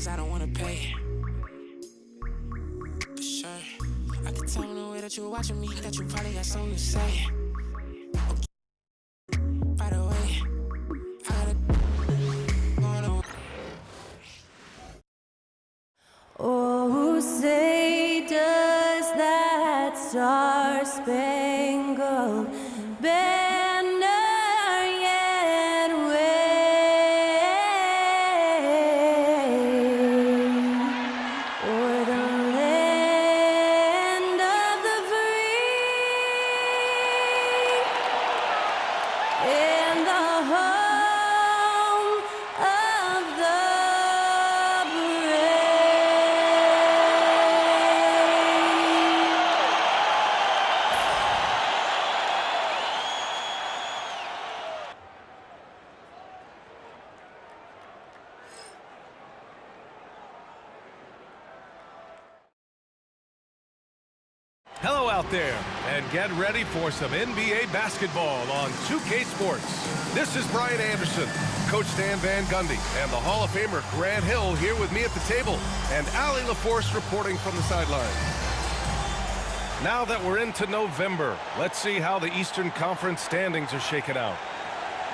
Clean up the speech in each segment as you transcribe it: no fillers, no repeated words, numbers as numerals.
cause I don't wanna pay. For sure, I can tell in the way that you were watching me that you probably got something to say. By the way, I gotta going away. Oh, say does that star-spangled banner yet wave o'er the land of the free and the home of the brave. Hello out there, and get ready for some NBA basketball on 2K Sports. This is Brian Anderson, Coach Stan Van Gundy, and the Hall of Famer Grant Hill here with me at the table, and Allie LaForce reporting from the sideline. Now that we're into November, let's see how the Eastern Conference standings are shaking out.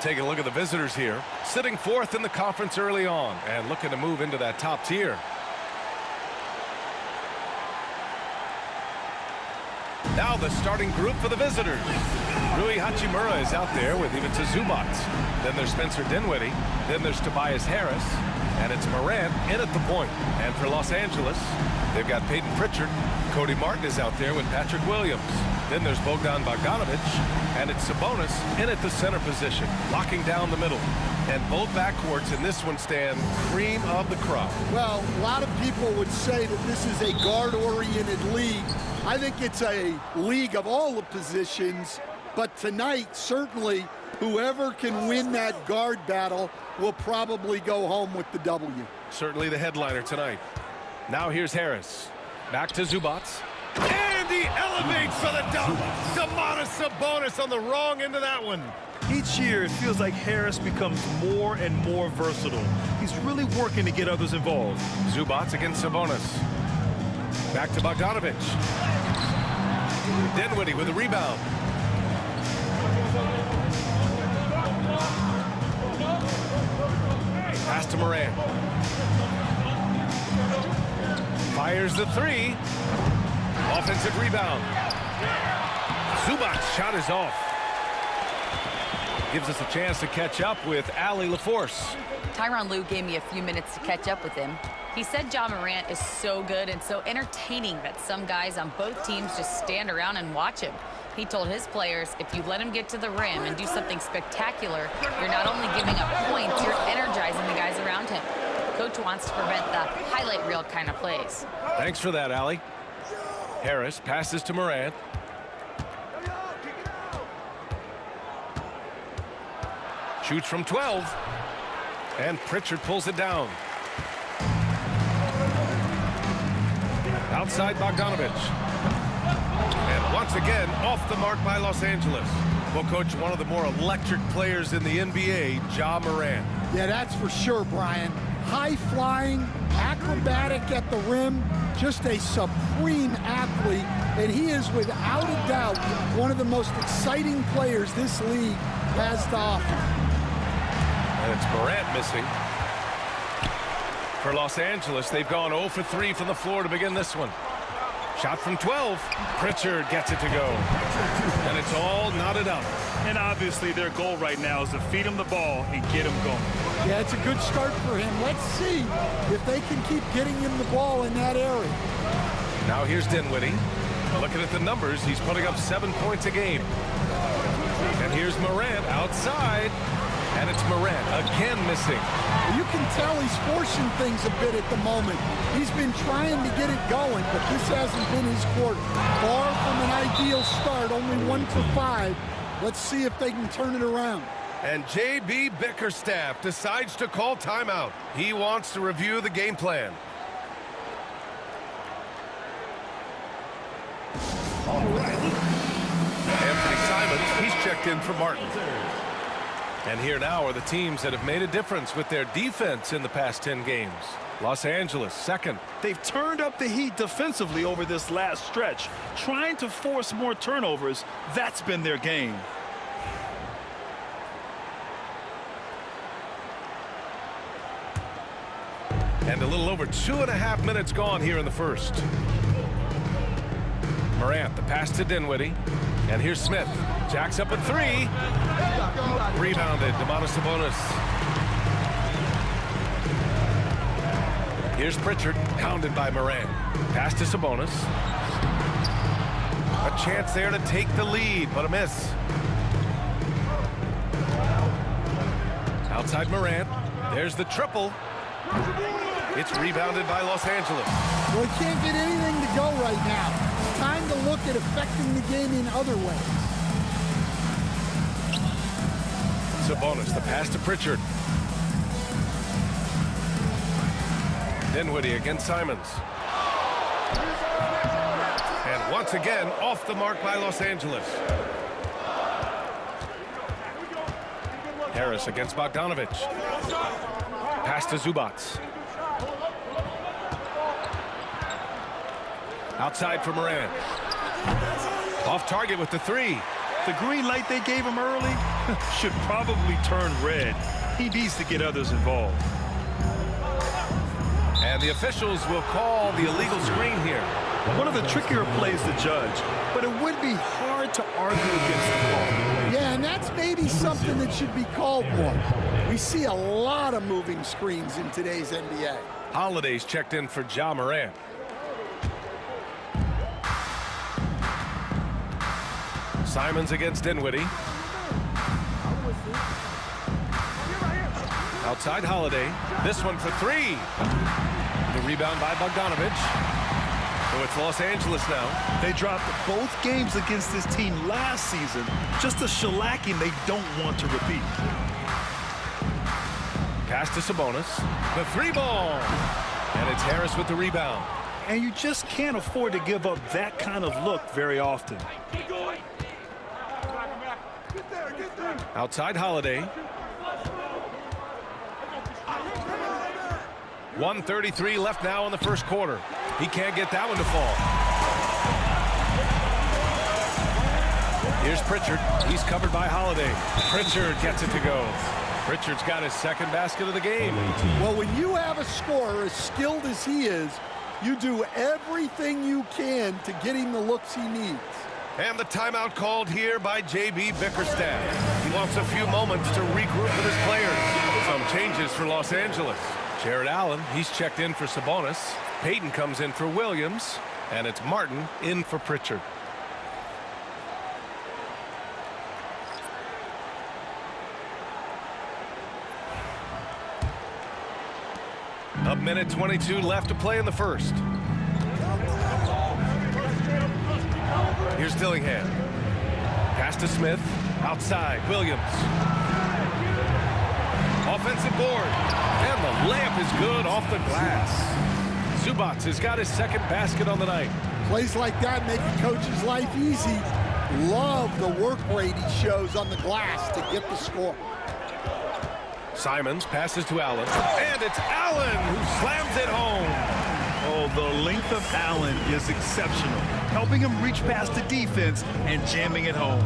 Take a look at the visitors here, sitting fourth in the conference early on, and looking to move into that top tier. Now the starting group for the visitors. Rui Hachimura is out there with Ivica Zubac. Then there's Spencer Dinwiddie. Then there's Tobias Harris. And it's Morant in at the point. And for Los Angeles, they've got Peyton Pritchard. Cody Martin is out there with Patrick Williams. Then there's Bogdan Bogdanovic. And it's Sabonis in at the center position, locking down the middle. And both backcourts in this one stand cream of the crop. Well, a lot of people would say that this is a guard-oriented league. I think it's a league of all the positions, but tonight, certainly, whoever can win that guard battle will probably go home with the W. Certainly the headliner tonight. Now here's Harris. Back to Zubac. And he elevates for the dunk. Domantas Sabonis on the wrong end of that one. Each year, it feels like Harris becomes more and more versatile. He's really working to get others involved. Zubac against Sabonis. Back to Bogdanovic. Dinwiddie with a rebound. Pass to Morant. Fires the three. Offensive rebound. Zubac's shot is off. Gives us a chance to catch up with Allie LaForce. Tyronn Lue gave me a few minutes to catch up with him. He said Ja Morant is so good and so entertaining that some guys on both teams just stand around and watch him. He told his players, if you let him get to the rim and do something spectacular, you're not only giving up points, you're energizing the guys around him. Coach wants to prevent the highlight reel kind of plays. Thanks for that, Allie. Harris passes to Morant. Shoots from 12. And Pritchard pulls it down. Outside Bogdanovic. And once again, off the mark by Los Angeles. Well, Coach, one of the more electric players in the NBA, Ja Morant. Yeah, that's for sure, Brian. High-flying, acrobatic at the rim, just a supreme athlete, and he is without a doubt one of the most exciting players this league has to offer. And it's Morant missing. For Los Angeles, they've gone 0 for 3 from the floor to begin this one. Shot from 12. Pritchard gets it to go. And it's all knotted up. And obviously their goal right now is to feed him the ball and get him going. Yeah, it's a good start for him. Let's see if they can keep getting him the ball in that area. Now here's Dinwiddie. Looking at the numbers, he's putting up 7 points a game. And here's Morant outside. And it's Morant again missing. You can tell he's forcing things a bit at the moment. He's been trying to get it going, but this hasn't been his quarter. Far from an ideal start, only 1 for 5. Let's see if they can turn it around. And J.B. Bickerstaff decides to call timeout. He wants to review the game plan. All right. Anthony Simons, he's checked in for Martin. And here now are the teams that have made a difference with their defense in the past 10 games. Los Angeles, second. They've turned up the heat defensively over this last stretch, trying to force more turnovers. That's been their game. And a little over 2.5 minutes gone here in the first. Morant, the pass to Dinwiddie. And here's Smith. Jacks up at 3. Rebounded, Sabonis. Here's Pritchard, pounded by Morant. Pass to Sabonis. A chance there to take the lead, but a miss. Outside Morant. There's the triple. It's rebounded by Los Angeles. Well, he can't get anything to go right now. It's time to look at affecting the game in other ways. Sabonis, the pass to Pritchard. Dinwiddie against Simons. And once again, off the mark by Los Angeles. Harris against Bogdanovich. Pass to Zubats. Outside for Morant. Off target with the 3. The green light they gave him early should probably turn red. He needs to get others involved. And the officials will call the illegal screen here. One of the trickier plays to judge, but it would be hard to argue against the call. Yeah, and that's maybe something that should be called more. We see a lot of moving screens in today's NBA. Holiday's checked in for Ja Morant. Simons against Dinwiddie. Outside Holiday. This one for 3. The rebound by Bogdanovich. So it's Los Angeles now. They dropped both games against this team last season. Just a shellacking they don't want to repeat. Pass to Sabonis. The 3-ball. And it's Harris with the rebound. And you just can't afford to give up that kind of look very often. Outside Holiday. 1:33 left now in the first quarter. He can't get that one to fall. Here's Pritchard. He's covered by Holiday. Pritchard gets it to go. Pritchard's got his second basket of the game. Well, when you have a scorer as skilled as he is, you do everything you can to get him the looks he needs. And the timeout called here by J.B. Bickerstaff. He wants a few moments to regroup with his players. Some changes for Los Angeles. Jared Allen, he's checked in for Sabonis. Payton comes in for Williams. And it's Martin in for Pritchard. A minute 22 left to play in the first. Here's Dillingham. Pass to Smith. Outside, Williams. Offensive board. And the layup is good off the glass. Zubats has got his second basket on the night. Plays like that make a coach's life easy. Love the work rate he shows on the glass to get the score. Simons passes to Allen. And it's Allen who slams it home. Oh, the length of Allen is exceptional, helping him reach past the defense and jamming it home.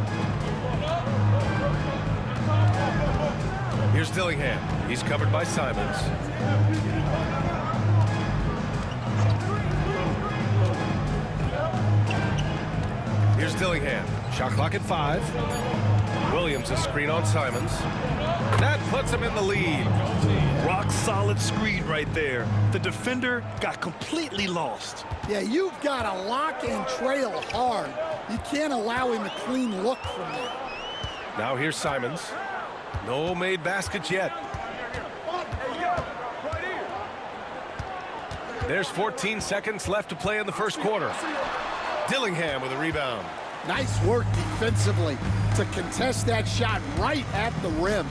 Here's Dillingham. He's covered by Simons. Here's Dillingham. Shot clock at 5. Williams a screen on Simons. That puts him in the lead. Rock solid screen right there. The defender got completely lost. Yeah, you've got to lock and trail hard. You can't allow him a clean look from there. Now here's Simons. No made baskets yet. There's 14 seconds left to play in the first quarter. Dillingham with a rebound. Nice work defensively to contest that shot right at the rim.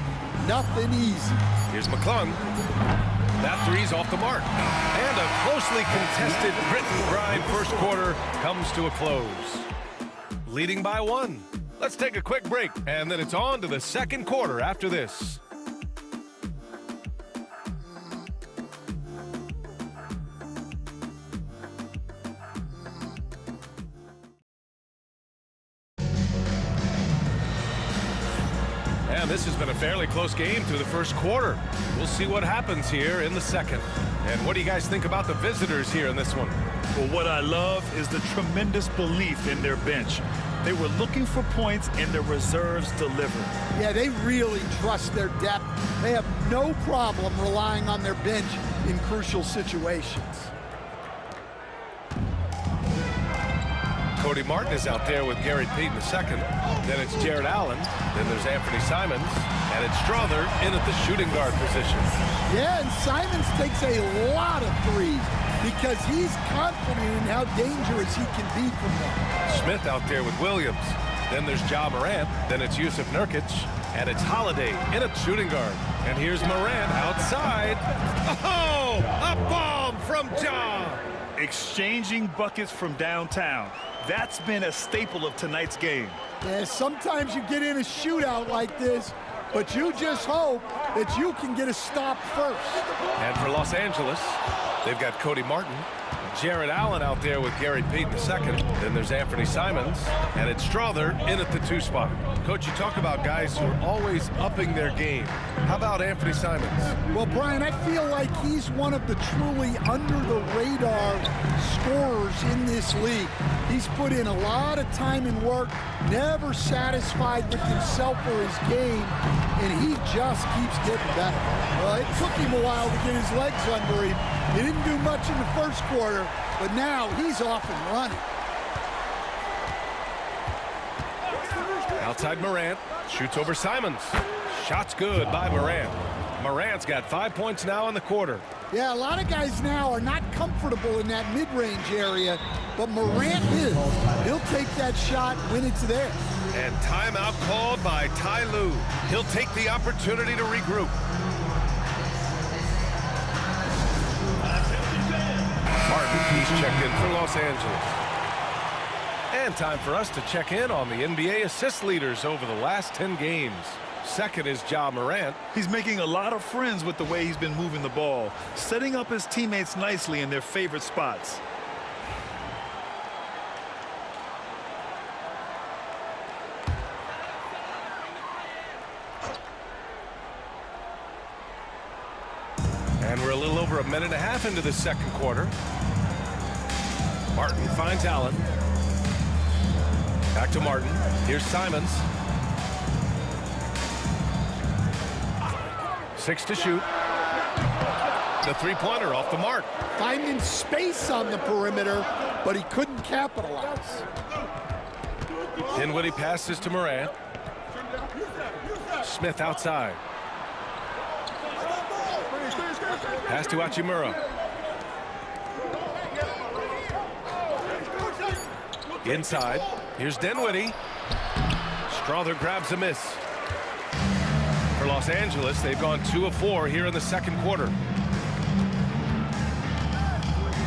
Nothing easy. Here's McClung. That three's off the mark. And a closely contested grit and grind first quarter comes to a close. Leading by 1. Let's take a quick break, and then it's on to the second quarter after this. And this has been a fairly close game through the first quarter. We'll see what happens here in the second. And what do you guys think about the visitors here in this one? Well, what I love is the tremendous belief in their bench. They were looking for points, and the reserves delivered. Yeah, they really trust their depth. They have no problem relying on their bench in crucial situations. Cody Martin is out there with Gary Payton II. Then it's Jared Allen. Then there's Anthony Simons. And it's Strother in at the shooting guard position. Yeah, and Simons takes a lot of threes because he's confident in how dangerous he can be from them. Smith out there with Williams. Then there's Ja Morant. Then it's Yusuf Nurkic. And it's Holiday in at shooting guard. And here's Morant outside. Oh, a bomb from Ja. Exchanging buckets from downtown. That's been a staple of tonight's game. Yeah, sometimes you get in a shootout like this, but you just hope that you can get a stop first. And for Los Angeles, they've got Cody Martin, Jared Allen out there with Gary Payton II. Then there's Anthony Simons, and it's Strother in at the 2 spot. Coach, you talk about guys who are always upping their game. How about Anthony Simons? Well, Brian, I feel like he's one of the truly under-the-radar scorers in this league. He's put in a lot of time and work, never satisfied with himself or his game, and he just keeps getting better. Well, it took him a while to get his legs under him. He didn't do much in the first quarter, but now he's off and running. Outside Morant, shoots over Simons. Shot's good by Morant. Morant's got 5 points now in the quarter. Yeah, a lot of guys now are not comfortable in that mid-range area, but Morant is. He'll take that shot when it's there. And timeout called by Ty Lue. He'll take the opportunity to regroup. Martin, he's checked in for Los Angeles. And time for us to check in on the NBA assist leaders over the last 10 games. Second is Ja Morant. He's making a lot of friends with the way he's been moving the ball, setting up his teammates nicely in their favorite spots. And we're a little over a minute and a half into the second quarter. Martin finds Allen. Back to Martin. Here's Simons. 6 to shoot. The three-pointer off the mark. Finding space on the perimeter, but he couldn't capitalize. Dinwiddie passes to Morant. Smith outside. Pass to Hachimura. Inside. Here's Dinwiddie. Strother grabs a miss. For Los Angeles, they've gone 2 of 4 here in the second quarter.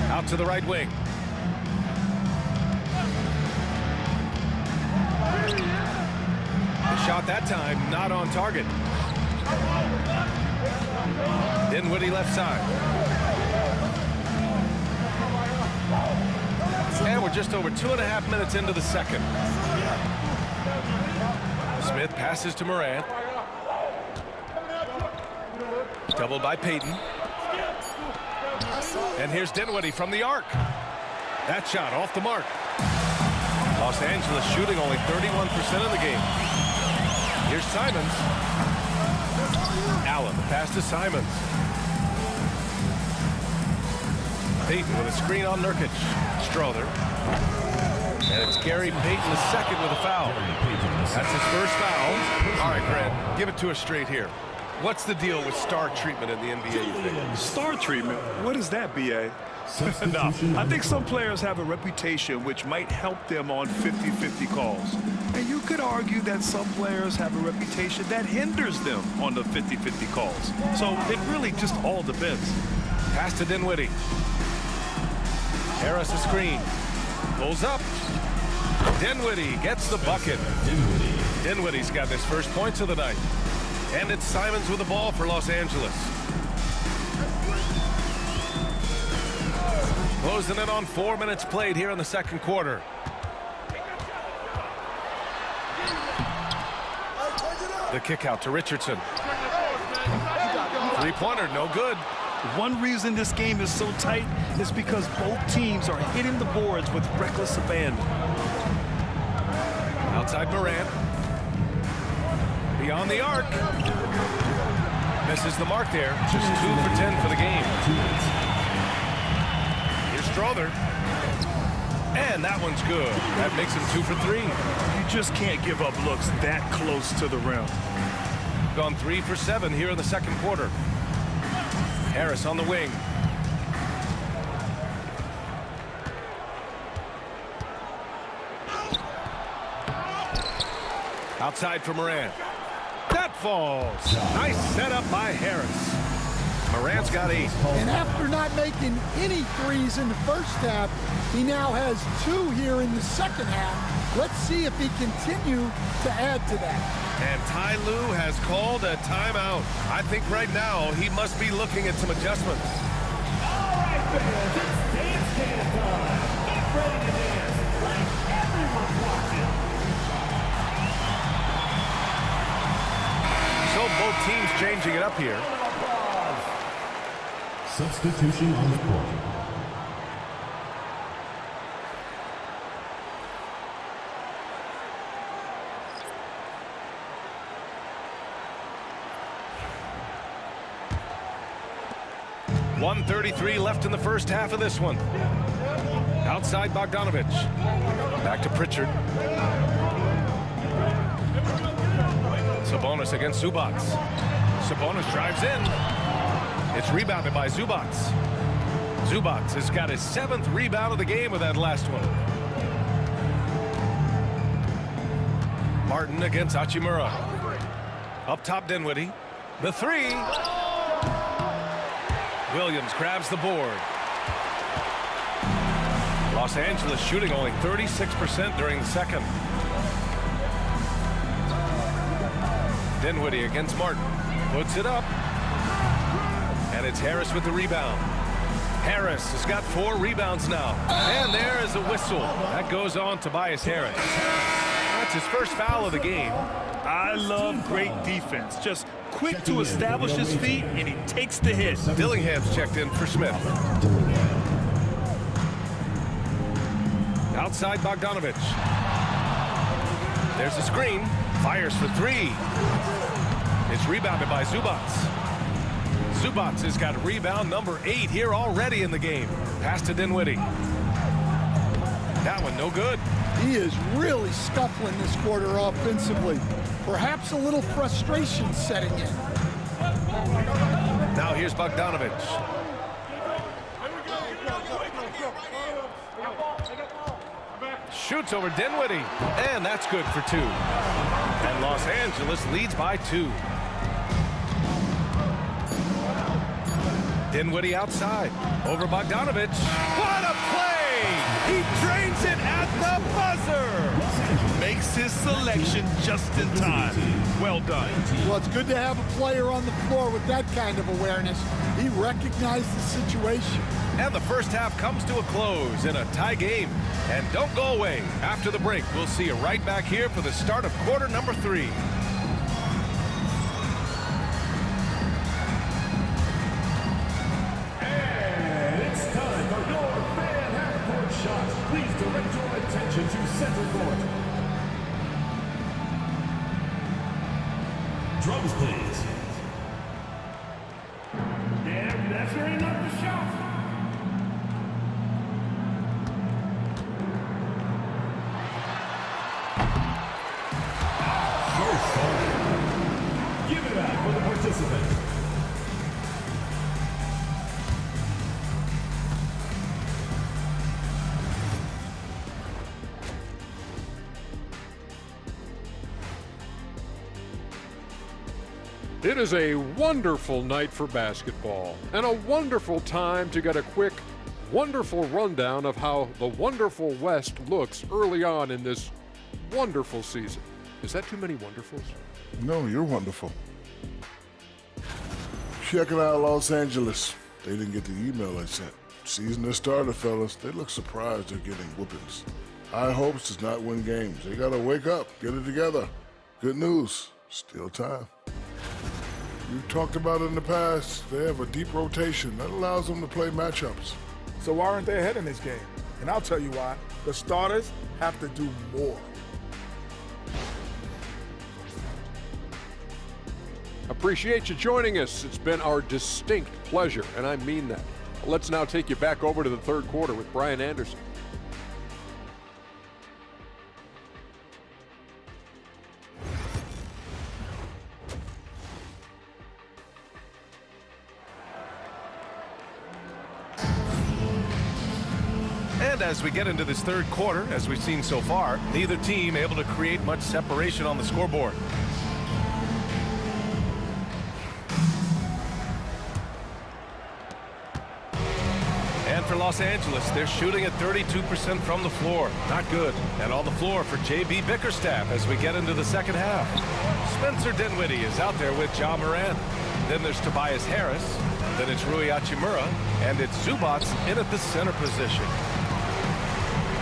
Out to the right wing. The shot that time not on target. Dinwiddie left side. And we're just over 2.5 minutes into the second. Smith passes to Morant. Doubled by Payton. And here's Dinwiddie from the arc. That shot off the mark. Los Angeles shooting only 31% of the game. Here's Simons. Allen, the pass to Simons. Payton with a screen on Nurkic. Strother. And it's Gary Payton II with a foul. That's his first foul. All right, Grant, give it to us straight here. What's the deal with star treatment in the NBA, you think? Star treatment? What is that, B.A.? No, I think some players have a reputation which might help them on 50-50 calls. And you could argue that some players have a reputation that hinders them on the 50-50 calls. So it really just all depends. Pass to Dinwiddie. Harris a screen. Pulls up. Dinwiddie gets the bucket. Dinwiddie's got his first points of the night. And it's Simons with the ball for Los Angeles. Closing in on 4 minutes played here in the second quarter. The kick out to Richardson. Three-pointer, no good. One reason this game is so tight is because both teams are hitting the boards with reckless abandon. Outside Morant. Beyond the arc. Misses the mark there. Just 2 for 10 for the game. Here's Strother. And that one's good. That makes him 2 for 3. You just can't give up looks that close to the rim. Gone 3 for 7 here in the second quarter. Harris on the wing. Outside for Morant. That falls. Nice setup by Harris. Morant's got 8. And after not making any threes in the first half, he now has 2 here in the second half. Let's see if he continue to add to that. And Ty Lue has called a timeout. I think right now he must be looking at some adjustments. All right, fans, it's dance time. Get ready to dance like everyone's watching. So both teams changing it up here. Substitution on the court. .133 left in the first half of this one. Outside Bogdanovich. Back to Pritchard. Sabonis against Zubats. Sabonis drives in. It's rebounded by Zubats. Zubats has got his 7th rebound of the game with that last one. Martin against Hachimura. Up top Dinwiddie. The 3. Williams grabs the board. Los Angeles shooting only 36% during the second. Dinwiddie against Martin. Puts it up. And it's Harris with the rebound. Harris has got 4 rebounds now. And there is a whistle. That goes on Tobias Harris. That's his first foul of the game. I love great defense. Just quick to establish his feet, and he takes the hit. Dillingham's checked in for Smith. Outside Bogdanovich. There's a screen. Fires for 3. It's rebounded by Zubats. Zubats has got rebound number 8 here already in the game. Pass to Dinwiddie. That one no good. He is really scuffling this quarter offensively. Perhaps a little frustration setting in. Now here's Bogdanovich. Shoots over Dinwiddie. And that's good for 2. And Los Angeles leads by 2. Dinwiddie outside. Over Bogdanovich. What a play! He drains it at the buzzer! Makes his selection just in time. Well done. Well, it's good to have a player on the floor with that kind of awareness. He recognized the situation. And the first half comes to a close in a tie game. And don't go away. After the break, we'll see you right back here for the start of quarter number 3. And it's time for your fan half-court shots. Please direct your attention to center court. Drums, please. And measuring up the shot. Give it up for the participant. It is a wonderful night for basketball and a wonderful time to get a quick, wonderful rundown of how the wonderful West looks early on in this wonderful season. Is that too many wonderfuls? No, you're wonderful. Check it out, Los Angeles. They didn't get the email I sent. Season has started, fellas. They look surprised they're getting whoopings. High hopes does not win games. They gotta wake up, get it together. Good news. Still time. You talked about it in the past. They have a deep rotation. That allows them to play matchups. So why aren't they ahead in this game? And I'll tell you why. The starters have to do more. Appreciate you joining us. It's been our distinct pleasure, and I mean that. Let's now take you back over to the third quarter with Brian Anderson. And as we get into this third quarter, as we've seen so far, neither team able to create much separation on the scoreboard. And for Los Angeles, they're shooting at 32% from the floor. Not good. And on the floor for J.B. Bickerstaff as we get into the second half. Spencer Dinwiddie is out there with Ja Morant. Then there's Tobias Harris. Then it's Rui Hachimura. And it's Zubats in at the center position.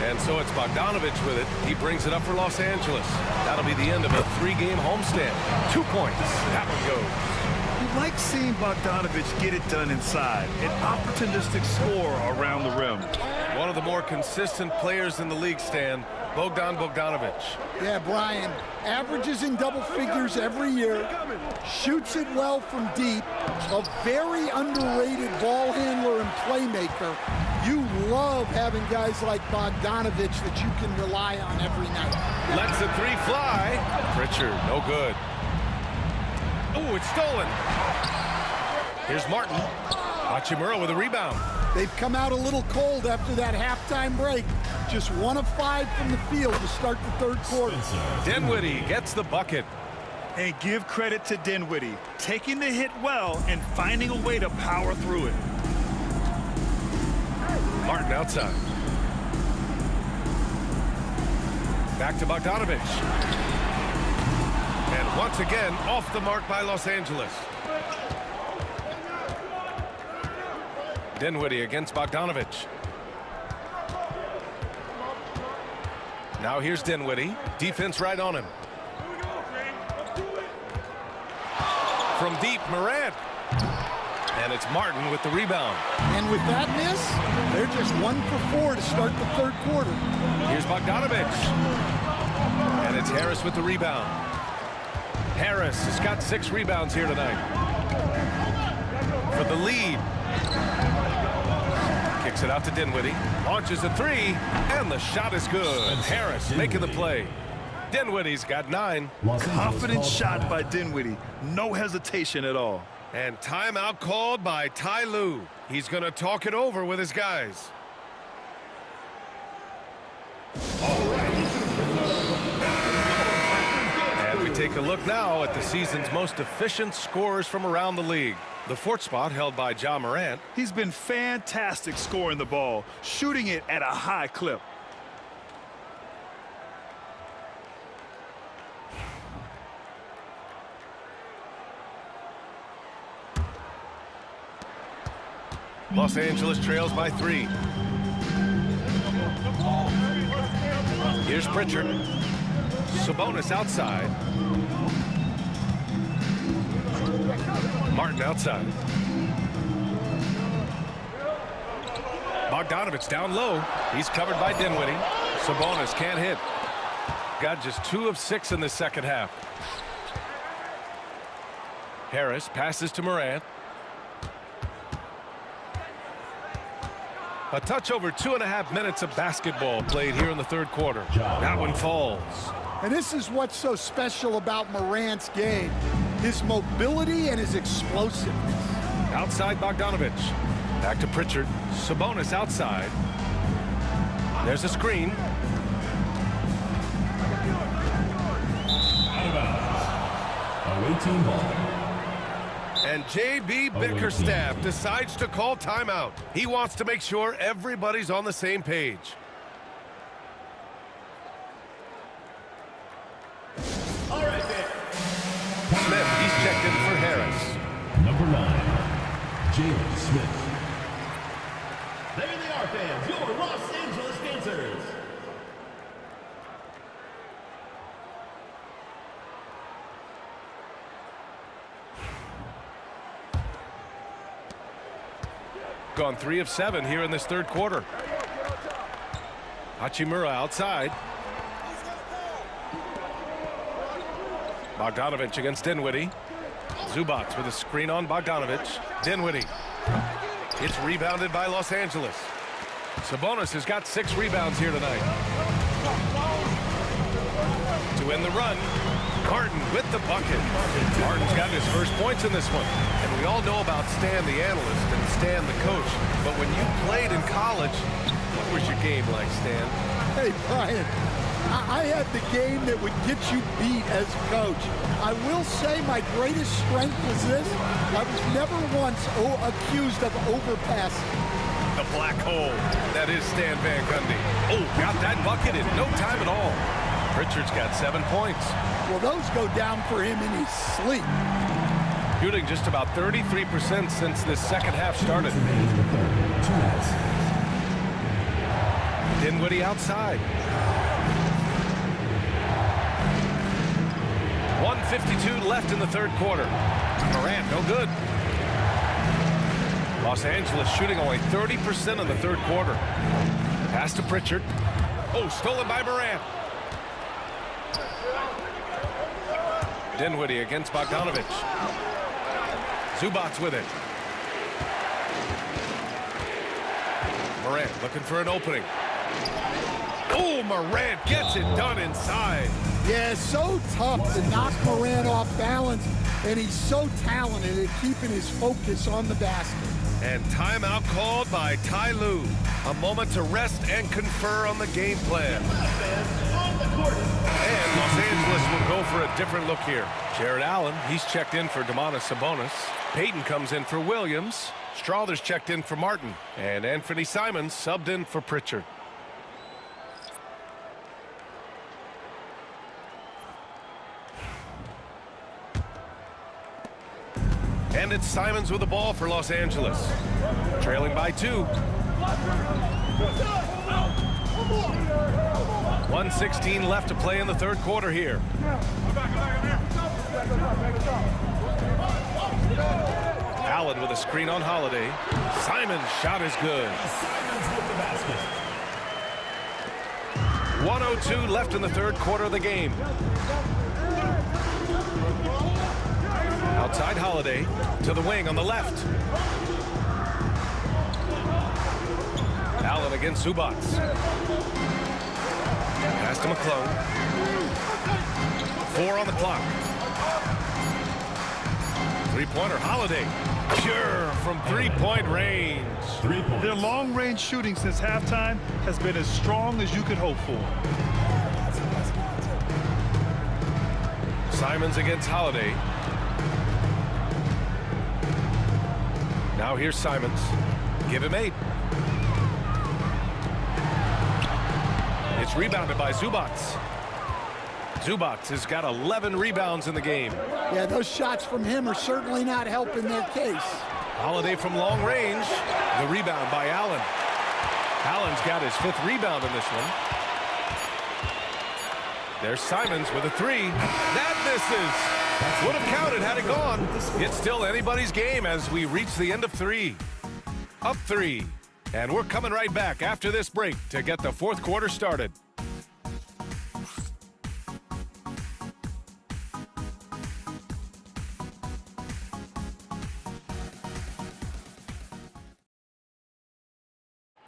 And so it's Bogdanovich with it. He brings it up for Los Angeles. That'll be the end of a 3-game homestand. 2 points. That one goes. You like seeing Bogdanovich get it done inside. An opportunistic score around the rim. One of the more consistent players in the league, Stan, Bogdanovich. Yeah, Brian, averages in double figures every year, shoots it well from deep, a very underrated ball handler and playmaker. You love having guys like Bogdanovich that you can rely on every night. Lets the three fly. Pritchard, no good. Oh, it's stolen. Here's Martin. Hachimura with a rebound. They've come out a little cold after that halftime break. Just 1 of 5 from the field to start the third quarter. Dinwiddie gets the bucket. And give credit to Dinwiddie, taking the hit well and finding a way to power through it. Martin outside. Back to Bogdanovich. And once again, off the mark by Los Angeles. Dinwiddie against Bogdanovich. Now here's Dinwiddie. Defense right on him. From deep, Morant. And it's Martin with the rebound. And with that miss, they're just 1 for 4 to start the third quarter. Here's Bogdanovich. And it's Harris with the rebound. Harris has got 6 rebounds here tonight. For the lead. Kicks it out to Dinwiddie. Launches a 3. And the shot is good. Harris making the play. Dinwiddie's got 9. Confident shot by Dinwiddie. No hesitation at all. And timeout called by Ty Lue. He's going to talk it over with his guys. And we take a look now at the season's most efficient scorers from around the league. The 4th spot held by Ja Morant. He's been fantastic scoring the ball, shooting it at a high clip. Los Angeles trails by 3. Here's Pritchard. Sabonis outside. Martin outside. Bogdanovich down low. He's covered by Dinwiddie. Sabonis can't hit. Got just 2 of 6 in the second half. Harris passes to Morant. A touch over 2.5 minutes of basketball played here in the third quarter. That one falls. And this is what's so special about Morant's game. His mobility and his explosiveness. Outside Bogdanovich. Back to Pritchard. Sabonis outside. There's a screen. Out of bounds. Away team ball. And J.B. Bickerstaff decides to call timeout. He wants to make sure everybody's on the same page. All right, then. Smith, he's checked in for Harris. Number 9, Jalen Smith. There they are, fans, your Los Angeles Dancers. gone 3 of 7 here in this third quarter. Hachimura outside. Bogdanovich against Dinwiddie. Zubats with a screen on Bogdanovich. Dinwiddie. It's rebounded by Los Angeles. Sabonis has got 6 rebounds here tonight. To win the run, Carton with the bucket. Carton's got his first points in this one. And we all know about Stan the analyst and Stan the coach. But when you played in college, what was your game like, Stan? Hey, Brian, I had the game that would get you beat as a coach. I will say my greatest strength was this. I was never once accused of overpassing. The black hole. That is Stan Van Gundy. Oh, got that bucket in no time at all. Pritchard's got 7 points. Well, those go down for him in his sleep. Shooting just about 33% since this second half started. Dinwiddie outside. 1:52 left in the third quarter. Morant, no good. Los Angeles shooting only 30% in the third quarter. Pass to Pritchard. Oh, stolen by Morant. Dinwiddie against Bogdanovich. Zubats with it. Morant looking for an opening. Oh, Morant gets it done inside. Yeah, so tough to knock Morant off balance, and he's so talented at keeping his focus on the basket. And timeout called by Ty Lue. A moment to rest and confer on the game plan. And Los Angeles will go for a different look here. Jared Allen, he's checked in for Domantas Sabonis. Payton comes in for Williams. Strawther's checked in for Martin. And Anthony Simons subbed in for Pritchard. And it's Simons with the ball for Los Angeles. Trailing by 2. 1:16 left to play in the third quarter here. Allen with a screen on Holiday. Simons' shot is good. 1:02 left in the third quarter of the game. Outside Holiday to the wing on the left. Allen against Zubats. Pass to McClung. 4 on the clock. Three-pointer Holiday. Pure from three-point range. Their long-range shooting since halftime has been as strong as you could hope for. Simons against Holiday. Now here's Simons. Give him 8. It's rebounded by Zubats. Zubats has got 11 rebounds in the game. Yeah, those shots from him are certainly not helping their case. Holiday from long range. The rebound by Allen. Allen's got his 5th rebound in this one. There's Simons with a 3. That misses. Would have counted had it gone. It's still anybody's game as we reach the end of 3. Up 3. And we're coming right back after this break to get the fourth quarter started.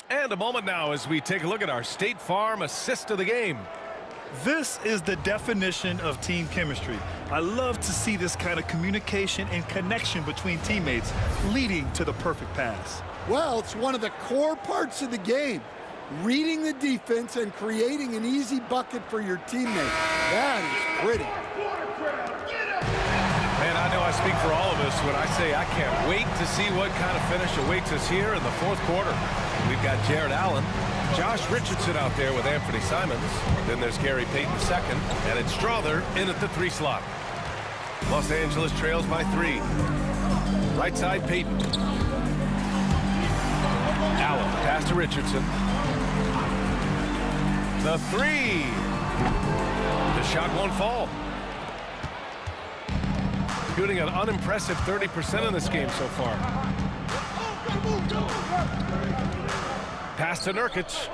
And a moment now as we take a look at our State Farm assist of the game. This is the definition of team chemistry. I love to see this kind of communication and connection between teammates leading to the perfect pass. Well, it's one of the core parts of the game. Reading the defense and creating an easy bucket for your teammate. That is pretty. Man, I know I speak for all of us when I say I can't wait to see what kind of finish awaits us here in the fourth quarter. We've got Jared Allen, Josh Richardson out there with Anthony Simons. Then there's Gary Payton II, and it's Strawther in at the 3 slot. Los Angeles trails by 3. Right side, Payton. Allen, pass to Richardson. The 3. The shot won't fall. Shooting an unimpressive 30% in this game so far. Pass to Nurkic.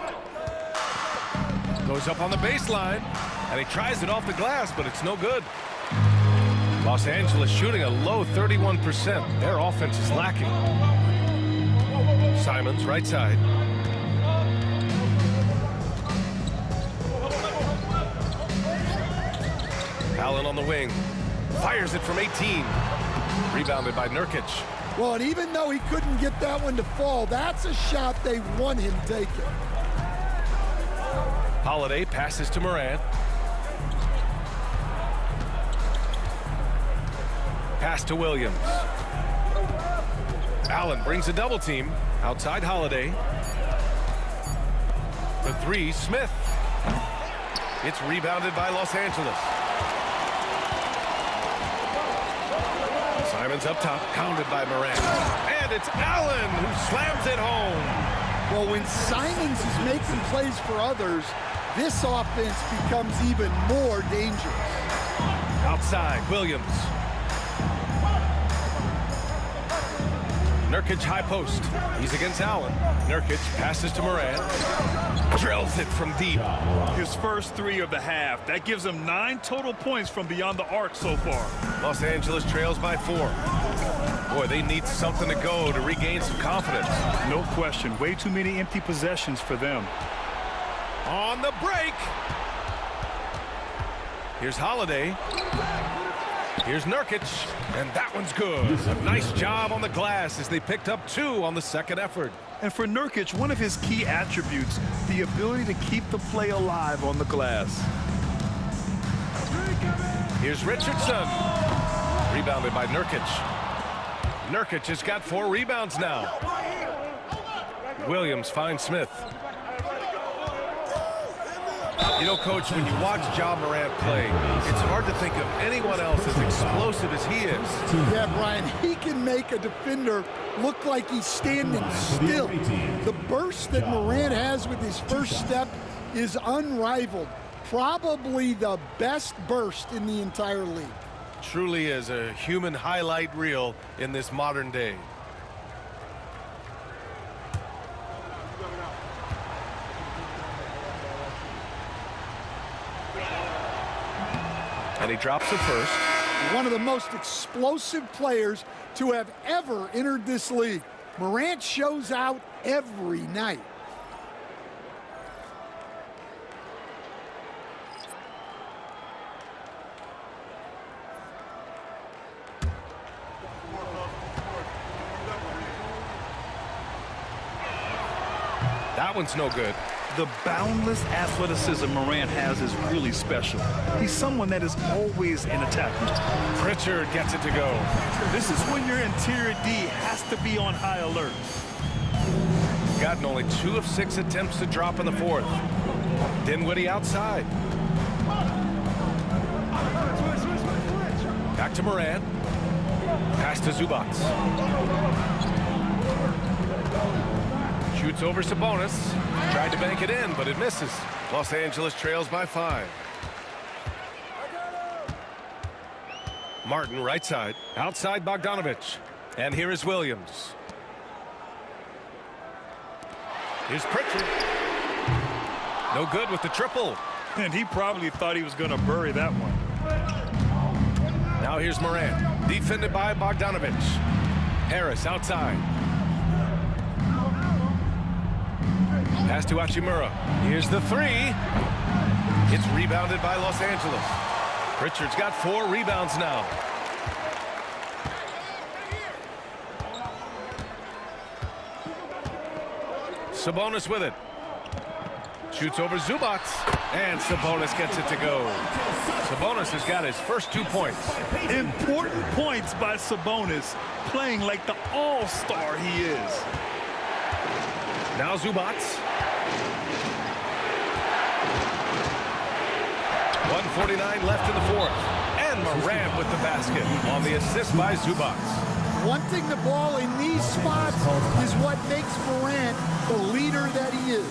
Goes up on the baseline, and he tries it off the glass, but it's no good. Los Angeles shooting a low 31%. Their offense is lacking. Simons, right side. Allen on the wing. Fires it from 18. Rebounded by Nurkic. Well, and even though he couldn't get that one to fall, that's a shot they want him taking. Holiday passes to Morant. Pass to Williams. Allen brings a double team. Outside Holiday. The three, Smith. It's rebounded by Los Angeles. Simons up top, pounded by Morant. And it's Allen who slams it home. Well, when Simons is making plays for others, this offense becomes even more dangerous. Outside, Williams. Nurkic high post. He's against Allen. Nurkic passes to Morant. Drills it from deep. His first three of the half. That gives him 9 total points from beyond the arc so far. Los Angeles trails by 4. Boy, they need something to go to regain some confidence. No question. Way too many empty possessions for them. On the break. Here's Holiday. Here's Nurkic, and that one's good. A nice job on the glass as they picked up 2 on the second effort. And for Nurkic, one of his key attributes, the ability to keep the play alive on the glass. Here's Richardson. Rebounded by Nurkic. Nurkic has got 4 rebounds now. Williams finds Smith. You know, Coach, when you watch Ja Morant play, it's hard to think of anyone else as explosive as he is. Yeah, Brian, he can make a defender look like he's standing still. The burst that Morant has with his first step is unrivaled. Probably the best burst in the entire league. Truly is a human highlight reel in this modern day. And he drops it first. One of the most explosive players to have ever entered this league. Morant shows out every night. That one's no good. The boundless athleticism Morant has is really special. He's someone that is always in attack mode. Pritchard gets it to go. This is when your interior D has to be on high alert. Gotten only 2 of 6 attempts to drop in the 4th. Dinwiddie outside. Back to Morant. Pass to Zubac. Shoots over Sabonis. Tried to bank it in, but it misses. Los Angeles trails by 5. Martin, right side. Outside Bogdanovich. And here is Williams. Here's Pritchard. No good with the triple. And he probably thought he was going to bury that one. Now here's Morant. Defended by Bogdanovich. Harris outside. Pass to Hachimura. Here's the 3. It's rebounded by Los Angeles. Pritchard's got 4 rebounds now. Sabonis with it. Shoots over Zubac. And Sabonis gets it to go. Sabonis has got his first 2 points. Important points by Sabonis, playing like the all-star he is. Now Zubac. 1:49 left in the 4th. And Morant with the basket on the assist by Zubac. Wanting the ball in these spots is what makes Morant the leader that he is.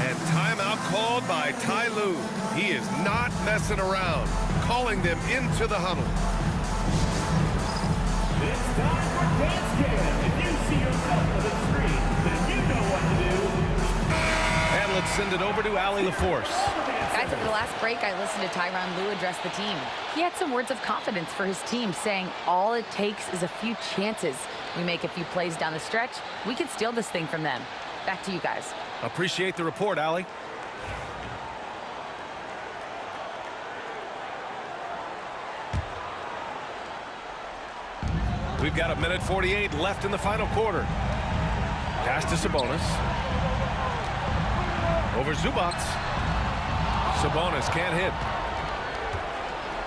And timeout called by Ty Lue. He is not messing around, calling them into the huddle. It's time for dance camp. If you see yourself on the screen, then you know what to do. And let's send it over to Allie LaForce. Guys, over the last break, I listened to Tyronn Lue address the team. He had some words of confidence for his team, saying all it takes is a few chances. We make a few plays down the stretch, we can steal this thing from them. Back to you guys. Appreciate the report, Allie. We've got 1:48 left in the final quarter. Pass to Sabonis. Over Zubac. Sabonis can't hit.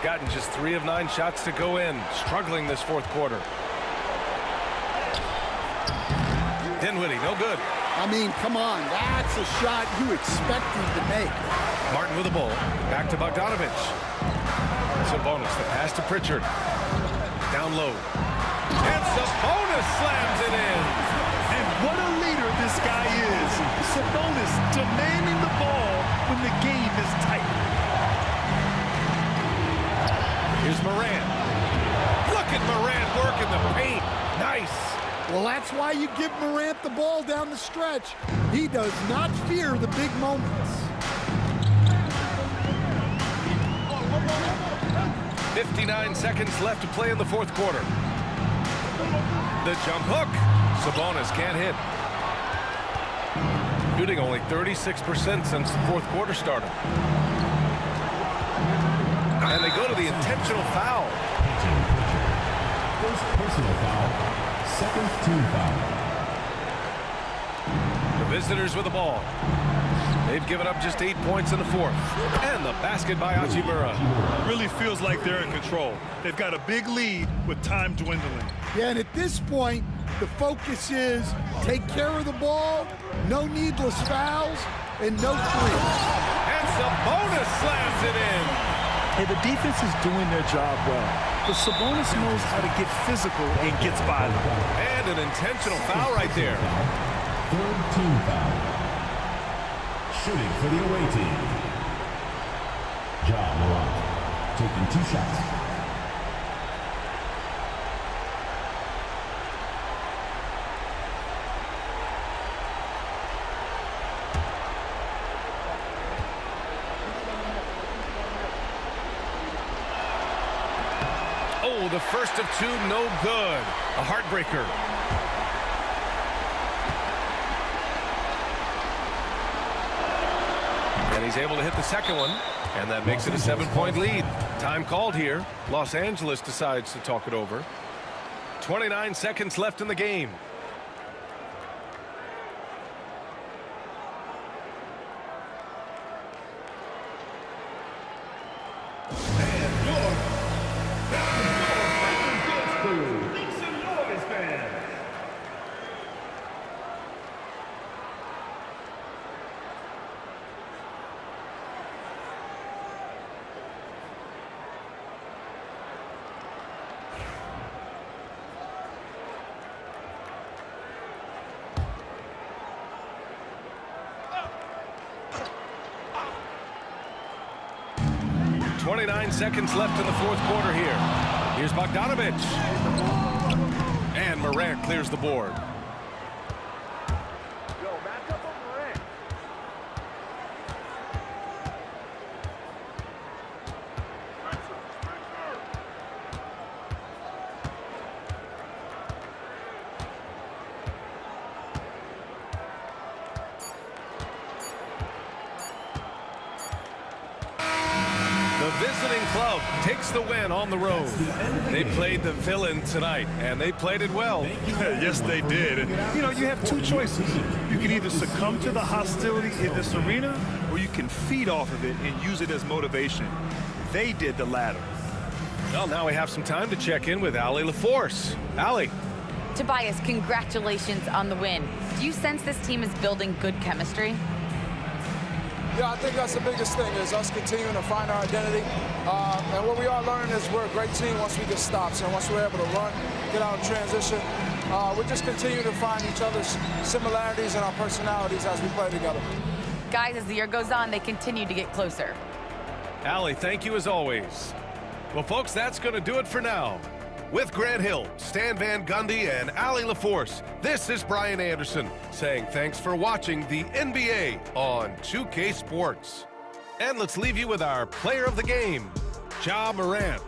Gotten just 3 of 9 shots to go in. Struggling this fourth quarter. Dinwiddie, no good. I mean, come on, that's a shot you expect him to make. Martin with the ball. Back to Bogdanovich. Sabonis, the pass to Pritchard. Down low. And Sabonis slams it in. And what a leader this guy is. Sabonis demanding the ball when the game is tight. Here's Morant. Look at Morant working the paint. Nice. Well, that's why you give Morant the ball down the stretch. He does not fear the big moments. 59 seconds left to play in the fourth quarter. The jump hook. Sabonis can't hit. Shooting only 36% since the fourth quarter started. And they go to the intentional foul. First personal foul. Second team foul. The visitors with the ball. They've given up just 8 points in the fourth. And the basket by Hachimura. Really feels like they're in control. They've got a big lead with time dwindling. Yeah, and at this point, the focus is take care of the ball, no needless fouls, and no threes. And Sabonis slams it in. Hey, the defense is doing their job well, but Sabonis knows how to get physical and gets by them. And an intentional foul right there. Third team foul. Shooting for the away team. Ja Morant taking 2 shots. Oh, the first of 2, no good. A heartbreaker. And he's able to hit the second one, and that makes it a 7-point lead. Time called here. Los Angeles decides to talk it over. 29 seconds left in the game. .29 seconds left in the fourth quarter here. Here's Bogdanovich. And Morant clears the board. Visiting club takes the win on the road. They played the villain tonight, and they played it well. Yes, they did. And, you know, you have 2 choices. You can either succumb to the hostility in this arena, or you can feed off of it and use it as motivation. They did the latter. Well, now we have some time to check in with Allie LaForce. Allie. Tobias, congratulations on the win. Do you sense this team is building good chemistry? Yeah, I think that's the biggest thing is us continuing to find our identity. And what we are learning is we're a great team once we get stops. And once we're able to run, get out in transition, we just continue to find each other's similarities and our personalities as we play together. Guys, as the year goes on, they continue to get closer. Allie, thank you as always. Well, folks, that's going to do it for now. With Grant Hill, Stan Van Gundy, and Allie LaForce, this is Brian Anderson saying thanks for watching the NBA on 2K Sports. And let's leave you with our player of the game, Ja Morant.